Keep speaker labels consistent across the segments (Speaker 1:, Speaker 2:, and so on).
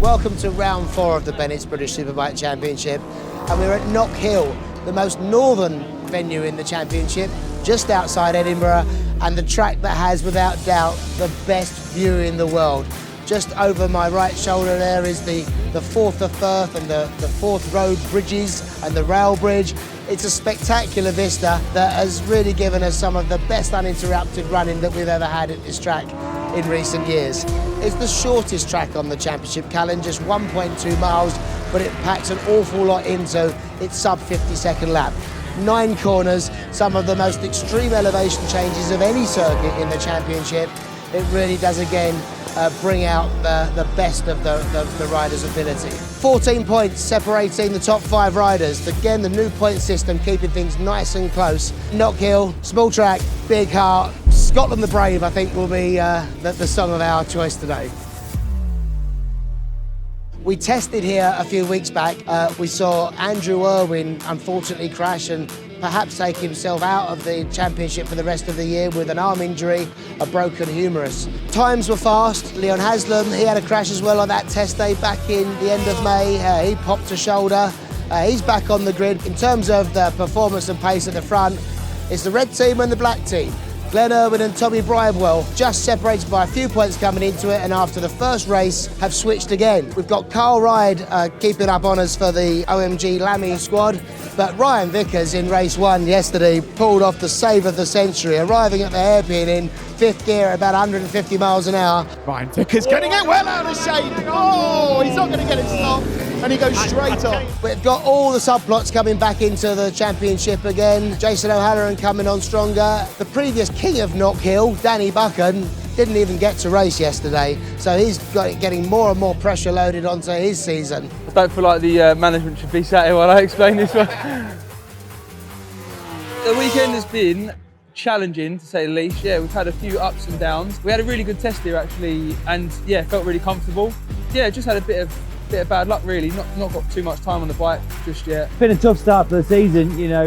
Speaker 1: Welcome to round 4 of the Bennetts British Superbike Championship, and we're at Knockhill, the most northern venue in the championship, just outside Edinburgh, and the track that has, without doubt, the best view in the world. Just over my right shoulder there is the Forth of Firth and the Forth Road bridges and the rail bridge. It's a spectacular vista that has really given us some of the best uninterrupted running that we've ever had at this track in recent years. It's the shortest track on the championship calendar, just 1.2 miles, but it packs an awful lot into its sub 50-second lap. 9 corners, some of the most extreme elevation changes of any circuit in the championship. It really does again bring out the best of the riders' ability. 14 points separating the top 5 riders. Again, the new point system keeping things nice and close. Knockhill, small track, big heart. Scotland the Brave, I think, will be the song of our choice today. We tested here a few weeks back. We saw Andrew Irwin unfortunately crash and perhaps take himself out of the championship for the rest of the year with an arm injury, a broken humerus. Times were fast. Leon Haslam, he had a crash as well on that test day back in the end of May. He popped a shoulder. He's back on the grid. In terms of the performance and pace at the front, it's the red team and the black team. Glenn Irwin and Tommy Bridewell just separated by a few points coming into it, and after the first race have switched again. We've got Carl Ride keeping up honours for the OMG Lammy squad, but Ryan Vickers in race 1 yesterday pulled off the save of the century, arriving at the hairpin in 5th gear at about 150 miles an hour.
Speaker 2: Ryan Vickers getting it well out of shape. Oh, he's not going to get it stopped, and he goes straight off.
Speaker 1: We've got all the subplots coming back into the championship again. Jason O'Halloran coming on stronger. The previous king of Knockhill, Danny Buchan, didn't even get to race yesterday, so he's getting more and more pressure loaded onto his season.
Speaker 3: I don't feel like the management should be sat here while I explain this one. The weekend has been challenging, to say the least. Yeah, we've had a few ups and downs. We had a really good test here actually, and yeah, felt really comfortable. Yeah, just had a bit of bad luck really, not got too much time on the bike just yet.
Speaker 4: It's been a tough start to the season, you know.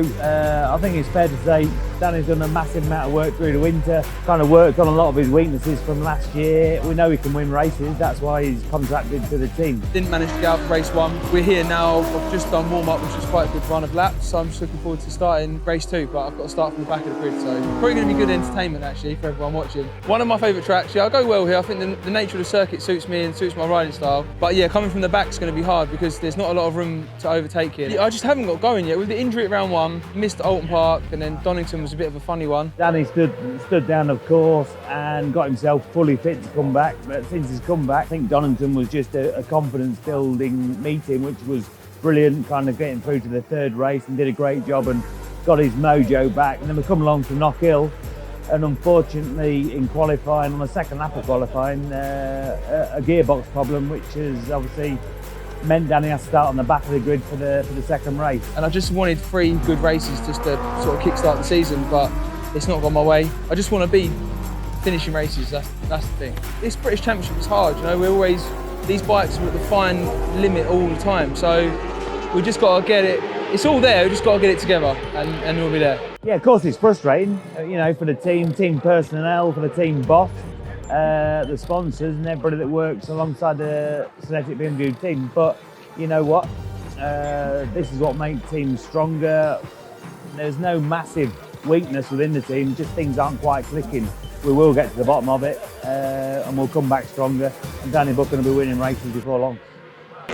Speaker 4: I think it's fair to say Danny's done a massive amount of work through the winter, kind of worked on a lot of his weaknesses from last year. We know he can win races, that's why he's contracted to the team.
Speaker 3: Didn't manage to get out for race 1. We're here now, I've just done warm-up, which is quite a good run of laps, so I'm just looking forward to starting race 2, but I've got to start from the back of the grid, so probably going to be good entertainment actually for everyone watching. One of my favourite tracks, yeah, I go well here. I think the nature of the circuit suits me and suits my riding style, but yeah, coming from the back is going to be hard because there's not a lot of room to overtake here. I just haven't got going yet. With the injury at round 1, missed Alton Park, and then Donington was a bit of a funny one.
Speaker 4: Danny stood down of course and got himself fully fit to come back, but since he's come back, I think Donington was just a confidence building meeting, which was brilliant, kind of getting through to the 3rd race and did a great job and got his mojo back. And then we come along to Knockhill, and unfortunately in qualifying, on the 2nd lap of qualifying, a gearbox problem, which has obviously meant Danny has to start on the back of the grid for the 2nd race.
Speaker 3: And I just wanted 3 good races just to sort of kickstart the season, but it's not gone my way. I just want to be finishing races, that's the thing. This British Championship is hard, you know, these bikes are at the fine limit all the time, so we just got to get it, it's all there, we just got to get it together and we'll be there.
Speaker 4: Yeah, of course it's frustrating, you know, for the team personnel, for the team boss, the sponsors and everybody that works alongside the Synthetic BMW team, but you know what, this is what makes teams stronger. There's no massive weakness within the team, just things aren't quite clicking. We will get to the bottom of it and we'll come back stronger, and Danny Buchan will be winning races before long.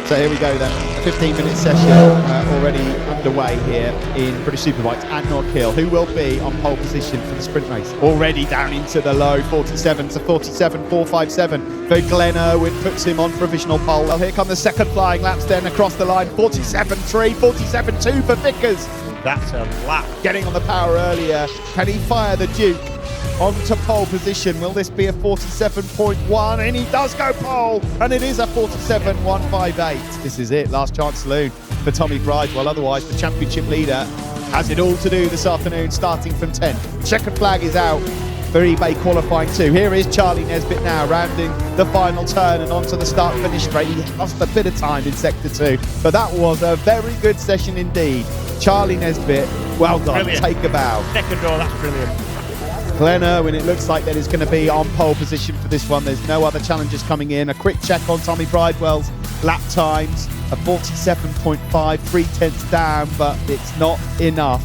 Speaker 2: So here we go then, a 15-minute session already underway here in British Superbikes at Knockhill. Who will be on pole position for the sprint race? Already down into the low 47 to 47.457. But Glenn Irwin puts him on provisional pole. Well, here come the 2nd flying laps then across the line. 47.3, 47.2 for Vickers. That's a lap. Getting on the power earlier. Can he fire the Duke onto pole position? Will this be a 47.1? And he does go pole, and it is a 47.158. This is it, last chance saloon for Tommy Bridewell. Otherwise, the championship leader has it all to do this afternoon, starting from 10. Checkered flag is out for eBay qualifying 2. Here is Charlie Nesbitt now, rounding the final turn and onto the start-finish straight. He lost a bit of time in sector 2, but that was a very good session indeed. Charlie Nesbitt, well done, brilliant. Take a bow.
Speaker 5: Second row, that's brilliant.
Speaker 2: Glenn Irwin, it looks like that is going to be on pole position for this one. There's no other challengers coming in. A quick check on Tommy Bridewell's lap times, a 47.5, 3/10 down, but it's not enough.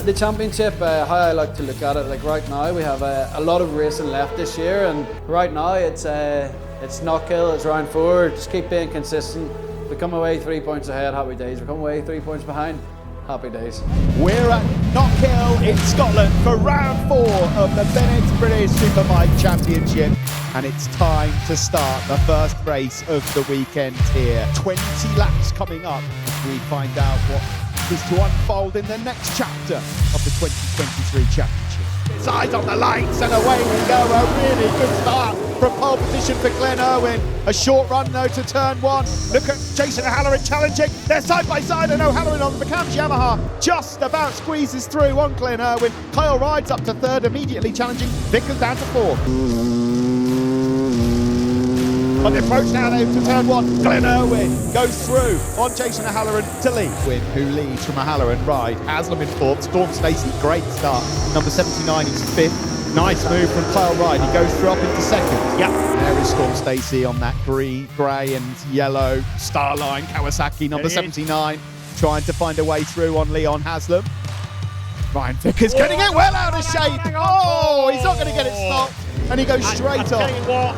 Speaker 6: The championship, how I like to look at it, like right now we have a lot of racing left this year, and right now it's Knockhill, it's round 4, just keep being consistent. We come away 3 points ahead, happy days. We come away 3 points behind, happy days.
Speaker 2: We're at Knockhill in Scotland for round 4 of the Bennetts British Superbike Championship, and it's time to start the first race of the weekend here. 20 laps coming up as we find out what is to unfold in the next chapter of the 2023 Championship. It's eyes on the lights and away we go. A really good start from pole position for Glenn Irwin. A short run though to turn 1. Look at Jason O'Halloran challenging. They're side by side, and O'Halloran on the Buchan Yamaha just about squeezes through on Glenn Irwin. Kyle rides up to 3rd, immediately challenging Vickers down to 4th. On the approach now though to turn 1, Glenn Irwin goes through on Jason O'Halloran to lead. Win, who leads from O'Halloran ride. Haslam in 4th, Storm Stacey, great start. Number 79, he's 5th. Nice move from Kyle Ride, he goes through up into 2nd. Yep. There is Storm Stacey on that grey and yellow Starline Kawasaki, number 79, trying to find a way through on Leon Haslam. Ryan Vickers getting it well out of shape. Oh, he's not going to get it stopped, and he goes straight off.
Speaker 4: Tell you what,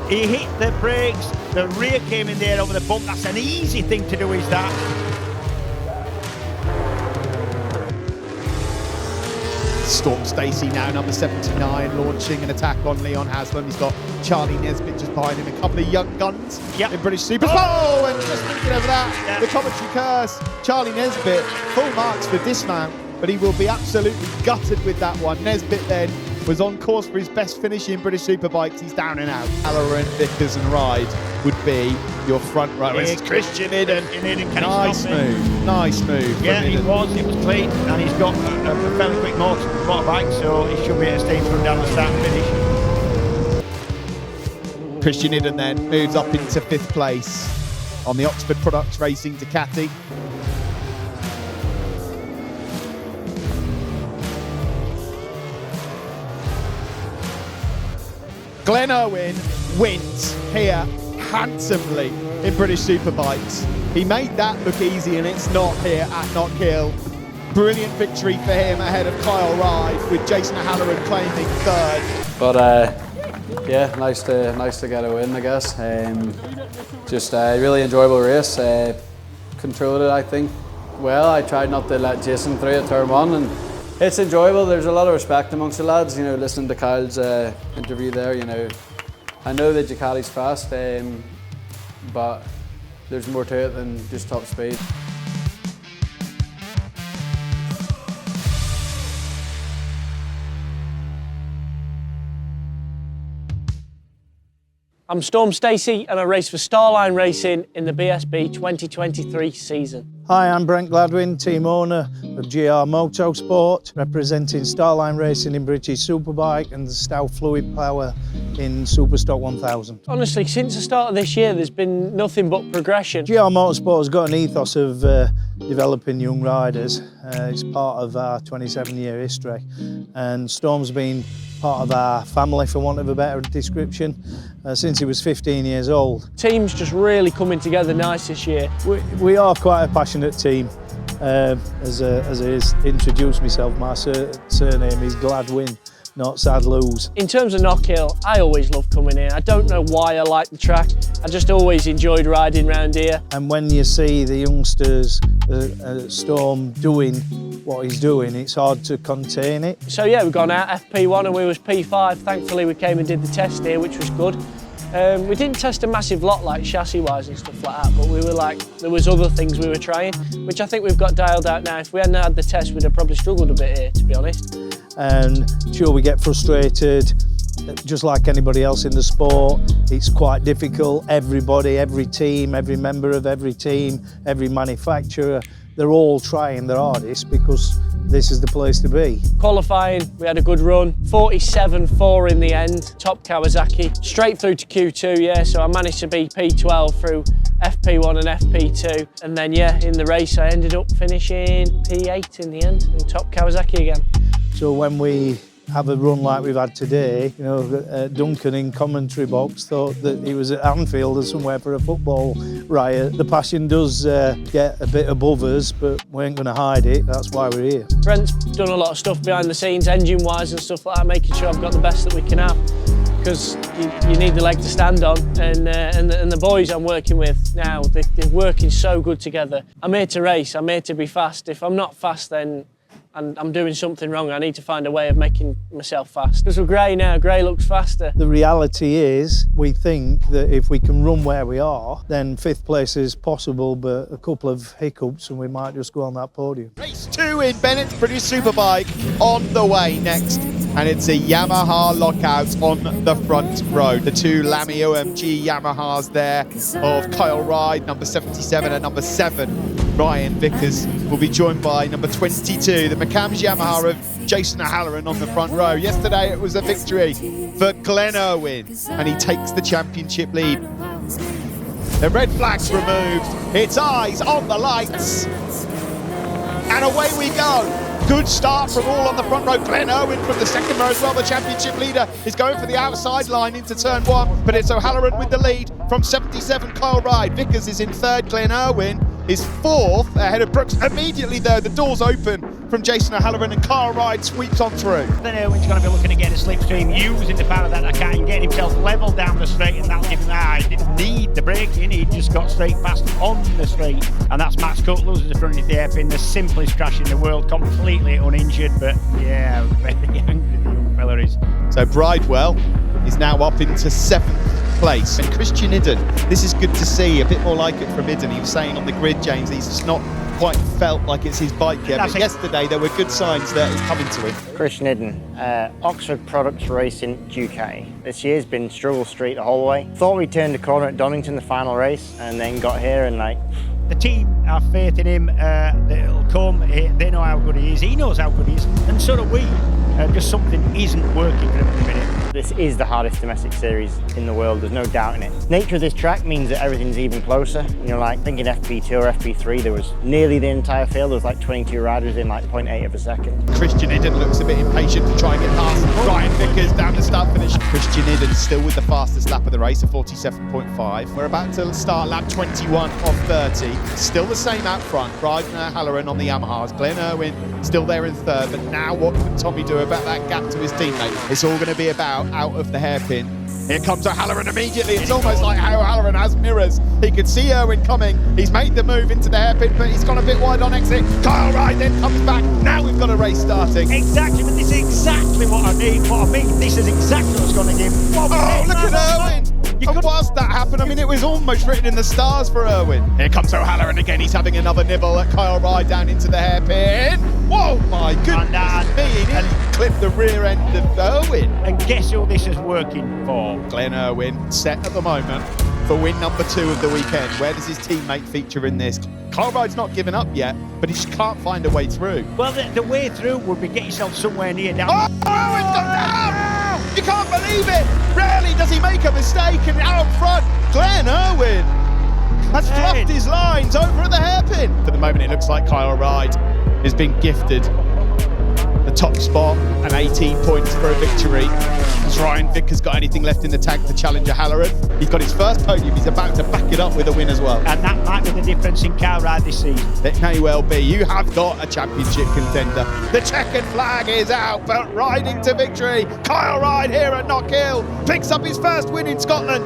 Speaker 4: he hit the brakes, the rear came in there over the bump. That's an easy thing to do, is that.
Speaker 2: Storm Stacey now, number 79, launching an attack on Leon Haslam. He's got Charlie Nesbitt just behind him, a couple of young guns in British Super. Oh, and just thinking over that, the commentary curse. Charlie Nesbitt, full marks for dismount, but he will be absolutely gutted with that one. Nesbitt then was on course for his best finish in British Superbikes. He's down and out. O'Halloran, Vickers and Ride would be your front row. It's Christian Iddon. Nice move.
Speaker 4: Yeah, it was clean, and he's got a fairly quick motorbike, so he should be able to stay through down the start and finish.
Speaker 2: Christian Iddon then moves up into 5th place on the Oxford Products Racing Ducati. Glenn Irwin wins here handsomely in British Superbikes. He made that look easy, and it's not here at Knockhill. Brilliant victory for him ahead of Kyle Ride, with Jason O'Halloran claiming 3rd.
Speaker 6: But yeah, nice to get a win, I guess. Just a really enjoyable race. Controlled it, I think, well. I tried not to let Jason through at turn 1, and it's enjoyable. There's a lot of respect amongst the lads, you know, listening to Kyle's interview there, you know. I know that Ducati's fast, but there's more to it than just top speed.
Speaker 7: I'm Storm Stacey, and I race for Starline Racing in the BSB 2023 season.
Speaker 8: Hi, I'm Brent Gladwin, team owner of GR Motorsport, representing Starline Racing in British Superbike and the Stout Fluid Power in Superstock 1000.
Speaker 7: Honestly, since the start of this year, there's been nothing but progression.
Speaker 8: GR Motorsport has got an ethos of developing young riders. It's part of our 27-year history, and Storm's been part of our family, for want of a better description, since he was 15 years old.
Speaker 7: Team's just really coming together nice this year.
Speaker 8: We are quite a passionate team. As I introduced myself, my surname is Gladwin, not Sad Lose.
Speaker 7: In terms of Knockhill, I always love coming here. I don't know why I like the track. I just always enjoyed riding round here.
Speaker 8: And when you see the youngsters, Storm doing what he's doing, it's hard to contain it.
Speaker 7: So yeah, we've gone out FP1 and we was P5. Thankfully we came and did the test here, which was good. We didn't test a massive lot like chassis wise and stuff like that, but we were like, there was other things we were trying, which I think we've got dialed out now. If we hadn't had the test, we'd have probably struggled a bit here, to be honest.
Speaker 8: And sure, we get frustrated, just like anybody else in the sport. It's quite difficult. Everybody, every team, every member of every team, every manufacturer, they're all trying their hardest because this is the place to be. Qualifying,
Speaker 7: we had a good run, 47.4 in the end, top Kawasaki, straight through to Q2, yeah, so I managed to be P12 through FP1 and FP2, and then yeah, in the race I ended up finishing P8 in the end, and top Kawasaki again.
Speaker 8: So when we have a run like we've had today. You know, Duncan in commentary box thought that he was at Anfield or somewhere for a football riot. The passion does get a bit above us, but we ain't going to hide it. That's why we're here.
Speaker 7: Brent's done a lot of stuff behind the scenes, engine-wise and stuff like that, making sure I've got the best that we can have. Because you need the leg to stand on, and the boys I'm working with now, they're working so good together. I'm here to race, I'm here to be fast. If I'm not fast, then I'm doing something wrong. I need to find a way of making myself fast. Because we're Gray now, Gray looks faster.
Speaker 8: The reality is, we think that if we can run where we are, then 5th place is possible, but a couple of hiccups and we might just go on that podium.
Speaker 2: Race 2 in Bennetts British Superbike on the way next. And it's a Yamaha lockout on the front row. The 2 Lamy OMG Yamahas there of Kyle Ryde, number 77, and number 7, Ryan Vickers, will be joined by number 22, the McCams Yamaha of Jason O'Halloran on the front row. Yesterday it was a victory for Glenn Irwin, and he takes the championship lead. The red flag's removed. It's eyes on the lights. And away we go. Good start from all on the front row. Glenn Irwin from the second row as well. The championship leader is going for the outside line into turn 1, but it's O'Halloran with the lead from 77, Kyle Ryde. Vickers is in 3rd. Glenn Irwin is 4th ahead of Brooks. Immediately though, the doors open from Jason O'Halloran and Kyle Ryde sweeps on through.
Speaker 5: Glenn Irwin's going to be looking to get a slipstream, using the power of that car and getting himself level down the straight, and that'll give him that. He didn't need the braking, he just got straight past on the straight. And that's Max Cook losing the front of the hairpin, the simplest crash in the world, completely uninjured, but yeah, very angry the young fella is.
Speaker 2: So Bridewell is now up into 7th place. And Christian Iddon, this is good to see, a bit more like it from Iddon. He was saying on the grid, James, he's just not quite felt like it's his bike yet, but yesterday there were good signs that it's coming to him.
Speaker 9: Christian Iddon, Oxford Products Racing UK. This year's been struggle street the whole way. Thought we turned a corner at Donington, the final race, and then got here and
Speaker 5: the team have faith in him, that it'll come. They know how good he is, he knows how good he is, and so do we. Just something isn't working for him at the minute.
Speaker 9: This is the hardest domestic series in the world, there's no doubt in it. Nature of this track means that everything's even closer. You know, like thinking FP2 or FP3, there was nearly the entire field, there was like 22 riders in like 0.8 of a second.
Speaker 2: Christian Iddon looks a bit impatient to try and get past Ryan Vickers down the start finish. Christian Iddon still with the fastest lap of the race, a 47.5. We're about to start lap 21 of 30. Still the same out front. Ryde and O'Halloran on the Yamahas. Glenn Irwin still there in 3rd, but now what can Tommy do about that gap to his teammate? It's all going to be about out of the hairpin. Here comes O'Halloran immediately. It's almost like how O'Halloran has mirrors. He could see Irwin coming. He's made the move into the hairpin, but he's gone a bit wide on exit. Kyle Ryde then comes back. Now we've got a race starting.
Speaker 5: Exactly, but this is exactly what I need, what I mean. This is exactly what's going to give.
Speaker 2: Oh, look at Irwin. And whilst that happened, I mean, it was almost written in the stars for Irwin. Here comes O'Halloran again. He's having another nibble at Kyle Ryde down into the hairpin. Whoa, my goodness me. He nearly clipped the rear end of Irwin.
Speaker 5: And guess who this is working for?
Speaker 2: Glenn Irwin, set at the moment for win number 2 of the weekend. Where does his teammate feature in this? Kyle Ryde's not given up yet, but he just can't find a way through.
Speaker 5: Well, the way through would be get yourself somewhere near down.
Speaker 2: Oh, Irwin's gone down! You can't believe it! Rarely does he make a mistake, and out front, Glenn Irwin has fluffed his lines over at the hairpin. For the moment, it looks like Kyle Ryde has been gifted the top spot and 18 points for a victory. Has Ryan Vickers got anything left in the tank to challenge O'Halloran? He's got his first podium, he's about to back it up with a win as well.
Speaker 5: And that might be the difference in car ride this season.
Speaker 2: It may well be. You have got a championship contender. The checkered flag is out, but riding to victory, Kyle Ryde here at Knockhill picks up his first win in Scotland.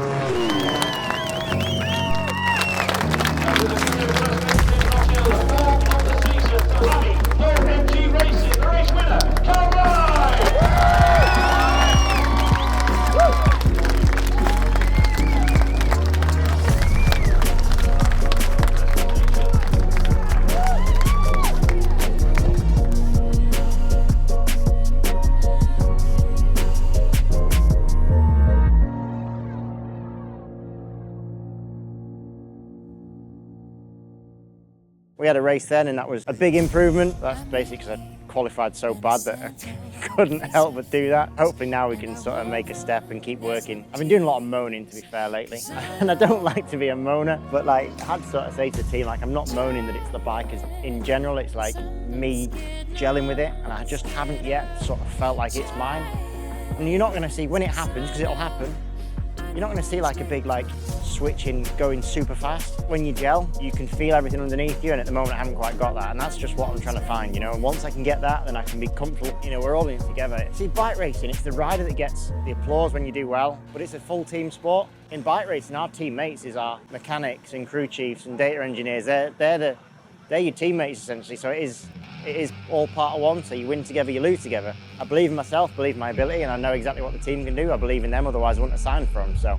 Speaker 9: We had a race then and that was a big improvement. That's basically because I qualified so bad that I couldn't help but do that. Hopefully now we can sort of make a step and keep working. I've been doing a lot of moaning, to be fair, lately. And I don't like to be a moaner, but like, I had to sort of say to the team, like, I'm not moaning that it's the bikers in general, it's like me gelling with it, and I just haven't yet sort of felt like it's mine. And you're not gonna see, when it happens, because it'll happen, you're not gonna see like a big like switching going super fast. When you gel, you can feel everything underneath you, and at the moment I haven't quite got that, and that's just what I'm trying to find, you know. And once I can get that, then I can be comfortable. You know, we're all in it together. See, bike racing, it's the rider that gets the applause when you do well, but it's a full team sport. In bike racing, our teammates is our mechanics and crew chiefs and data engineers. They're your teammates essentially, so it is all part of one, so you win together, you lose together. I believe in myself, believe in my ability, and I know exactly what the team can do. I believe in them, otherwise I wouldn't have signed for them. So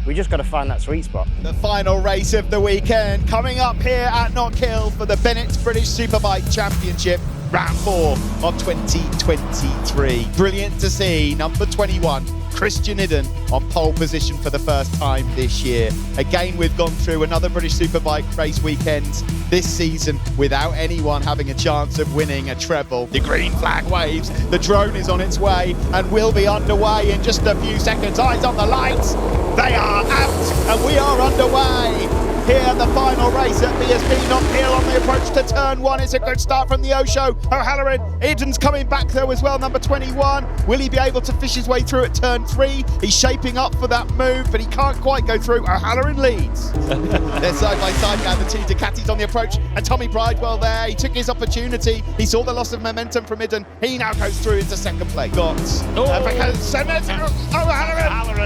Speaker 9: we just got to find that sweet spot.
Speaker 2: The final race of the weekend coming up here at Knockhill for the Bennetts British Superbike Championship, round 4 of 2023. Brilliant to see number 21, Christian Iddon, on pole position for the first time this year. Again, we've gone through another British Superbike race weekend this season without anyone having a chance of winning a treble. The green flag waves, the drone is on its way and will be underway in just a few seconds. Eyes on the lights, they are out and we are underway. Here, the final race at BSB Knockhill on the approach to turn 1. It's a good start from the Osho. O'Halloran, Iddon's coming back though as well, number 21. Will he be able to fish his way through at turn 3? He's shaping up for that move, but he can't quite go through. O'Halloran leads. They're side by side now, the two Ducatis on the approach, and Tommy Bridewell there. He took his opportunity. He saw the loss of momentum from Iddon. He now goes through into second place. O'Halloran.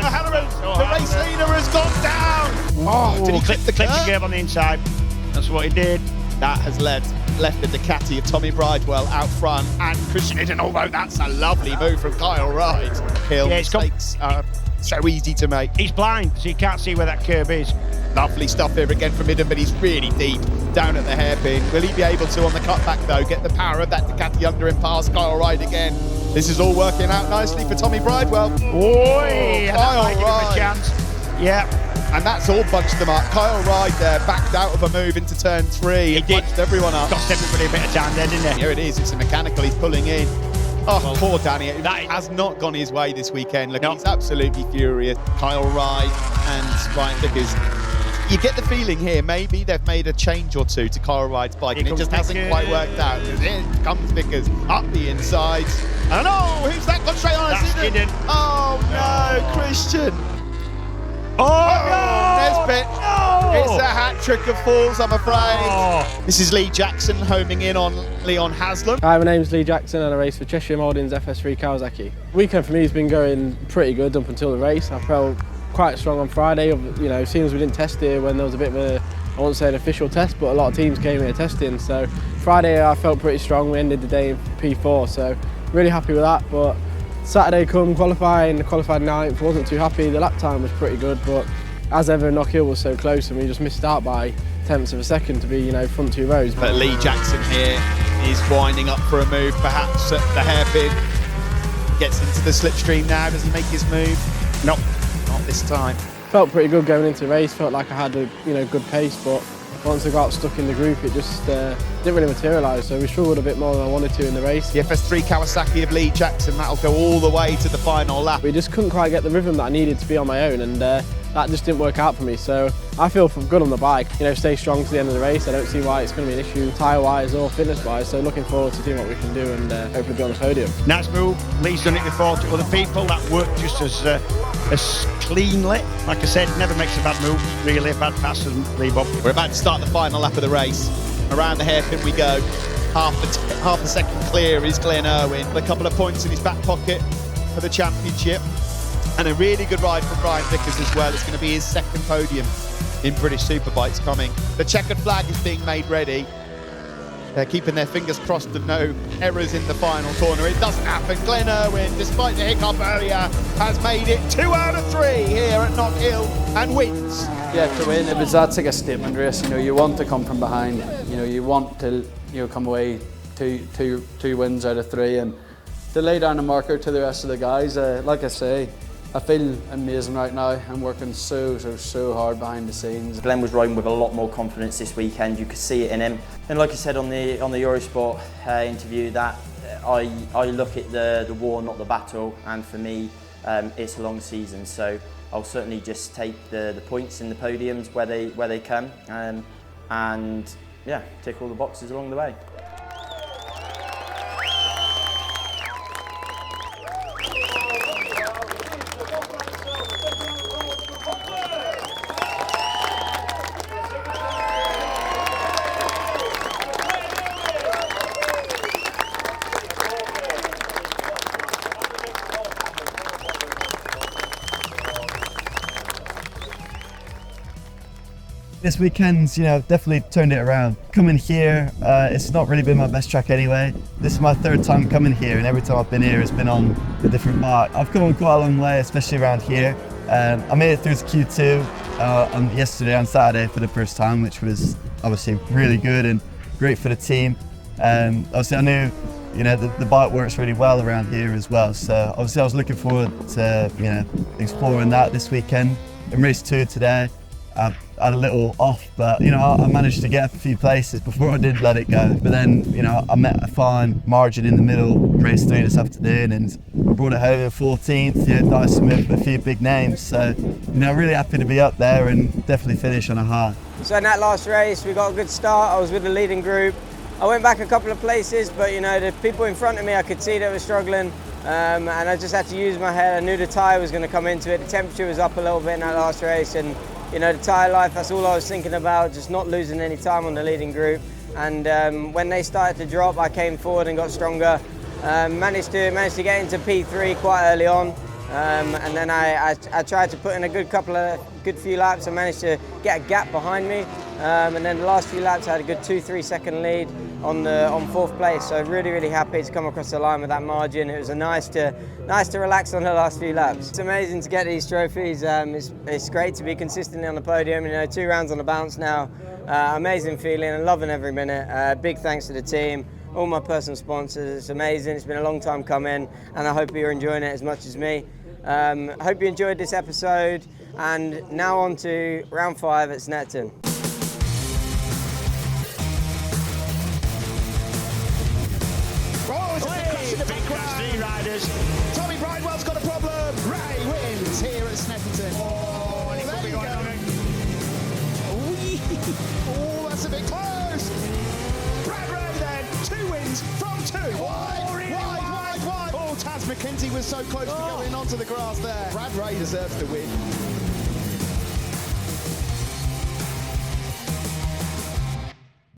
Speaker 2: The race leader has gone down. Oh, did he clip the
Speaker 5: clip the curb on the inside? That's what he did.
Speaker 2: That has left the Ducati of Tommy Bridewell out front, and Christian Iddon, although that's a lovely move from Kyle Wright. Mistakes are so easy to make.
Speaker 5: He's blind, so he can't see where that curb is.
Speaker 2: Lovely stuff here again from Iddon, but he's really deep down at the hairpin. Will he be able to, on the cutback though, get the power of that Ducati under him past Kyle Wright again? This is all working out nicely for Tommy Bridewell.
Speaker 5: Kyle Wright. Give him a chance. Yeah.
Speaker 2: And that's all bunched them up. Kyle Wright there backed out of a move into turn 3.
Speaker 5: He did.
Speaker 2: Bunched everyone up.
Speaker 5: Cost everybody a bit of time there, didn't he?
Speaker 2: Here it is. It's a mechanical. He's pulling in. Oh, poor Danny. It has not gone his way this weekend. Look, he's absolutely furious. Kyle Wright and Ryan Vickers. You get the feeling here, maybe they've made a change or two to Kyle Wright's bike, and it just hasn't quite worked out. In comes Vickers up the inside. And oh, who's that? Got straight on us, Iddon. Oh no, Christian. Nesbitt.
Speaker 5: No!
Speaker 2: It's a hat-trick of falls, I'm afraid. This is Lee Jackson homing in on Leon Haslam.
Speaker 10: Hi, my name's Lee Jackson and I race for Cheshire Mouldings FS3 Kawasaki. Weekend for me has been going pretty good up until the race. I felt quite strong on Friday. You know, seeing as we didn't test here when there was a bit of a, I won't say an official test, but a lot of teams came here testing. So Friday I felt pretty strong. We ended the day in P4, so really happy with that. But Saturday come qualifying, qualified 9th, wasn't too happy. The lap time was pretty good, but as ever, Knockhill was so close and we just missed out by tenths of a second to be, you know, front 2 rows.
Speaker 2: But Lee Jackson here is winding up for a move, perhaps at the hairpin. Gets into the slipstream now. Does he make his move? Nope, not this time.
Speaker 10: Felt pretty good going into the race. Felt like I had a good pace, but once I got stuck in the group, it just didn't really materialise. So we struggled a bit more than I wanted to in the race.
Speaker 2: The FS3 Kawasaki of Lee Jackson, that'll go all the way to the final lap.
Speaker 10: We just couldn't quite get the rhythm that I needed to be on my own, and that just didn't work out for me. So I feel good on the bike. You know, stay strong to the end of the race. I don't see why it's going to be an issue tyre-wise or fitness-wise. So looking forward to seeing what we can do and hopefully be on the podium.
Speaker 5: Nice move. Lee's done it before to other people. That worked just as cleanly. Like I said, never makes a bad move. Really a bad pass and leave up.
Speaker 2: We're about to start the final lap of the race. Around the hairpin we go. Half a second clear is Glenn Irwin. A couple of points in his back pocket for the championship. And a really good ride from Ryan Vickers as well. It's going to be his second podium in British Superbikes coming. The checkered flag is being made ready. They're keeping their fingers crossed of no errors in the final corner. It doesn't happen. Glenn Irwin, despite the hiccup earlier, has made it 2 out of 3 here at Knockhill and wins.
Speaker 6: Yeah, to win, that's like a statement race. You know, you want to come from behind. You know, you want to come away two wins out of 3 and to lay down a marker to the rest of the guys. Like I say, I feel amazing right now. I'm working so hard behind the scenes.
Speaker 11: Glenn was riding with a lot more confidence this weekend. You could see it in him. And like I said on the Eurosport interview, that I look at the war, not the battle, and for me, it's a long season. So I'll certainly just take the points in the podiums where they come, and yeah, tick all the boxes along the way.
Speaker 12: This weekend's, definitely turned it around. Coming here, it's not really been my best track anyway. This is my third time coming here, and every time I've been here, it's been on a different bike. I've come quite a long way, especially around here. I made it through to Q2 yesterday on Saturday for the first time, which was obviously really good and great for the team. Obviously, I knew, the bike works really well around here as well. So obviously, I was looking forward to, exploring that this weekend. In race 2 today, I had a little off, but I managed to get up a few places before I did let it go. But then I met a fine margin in the middle, race 3 this afternoon, and brought it home in 14th. Nice with a few big names. So really happy to be up there and definitely finish on a high.
Speaker 13: So in that last race, we got a good start. I was with the leading group. I went back a couple of places, but the people in front of me, I could see they were struggling. And I just had to use my head. I knew the tyre was going to come into it. The temperature was up a little bit in that last race, and the tyre life, that's all I was thinking about, just not losing any time on the leading group. And when they started to drop, I came forward and got stronger. Managed to get into P3 quite early on. And then I tried to put in a good few laps. I managed to get a gap behind me. And then the last few laps I had a good 2-3 second lead on 4th place. So really, really happy to come across the line with that margin. It was nice to relax on the last few laps. It's amazing to get these trophies. It's great to be consistently on the podium. 2 rounds on the bounce now. Amazing feeling and loving every minute. Big thanks to the team, all my personal sponsors. It's amazing. It's been a long time coming, and I hope you're enjoying it as much as me. I hope you enjoyed this episode, and now on to round 5 at Snetterton.
Speaker 2: Oh, it's a big crash in the background. Riders. Tommy Bridewell's got a problem. Ray wins here at Snetterton. Oh, and there you go. Oh, that's a bit close. Brad Ray then, 2 wins from 2. Wide. Oh, Taz McKenzie was so close to going onto the grass there. Brad Ray deserves to win.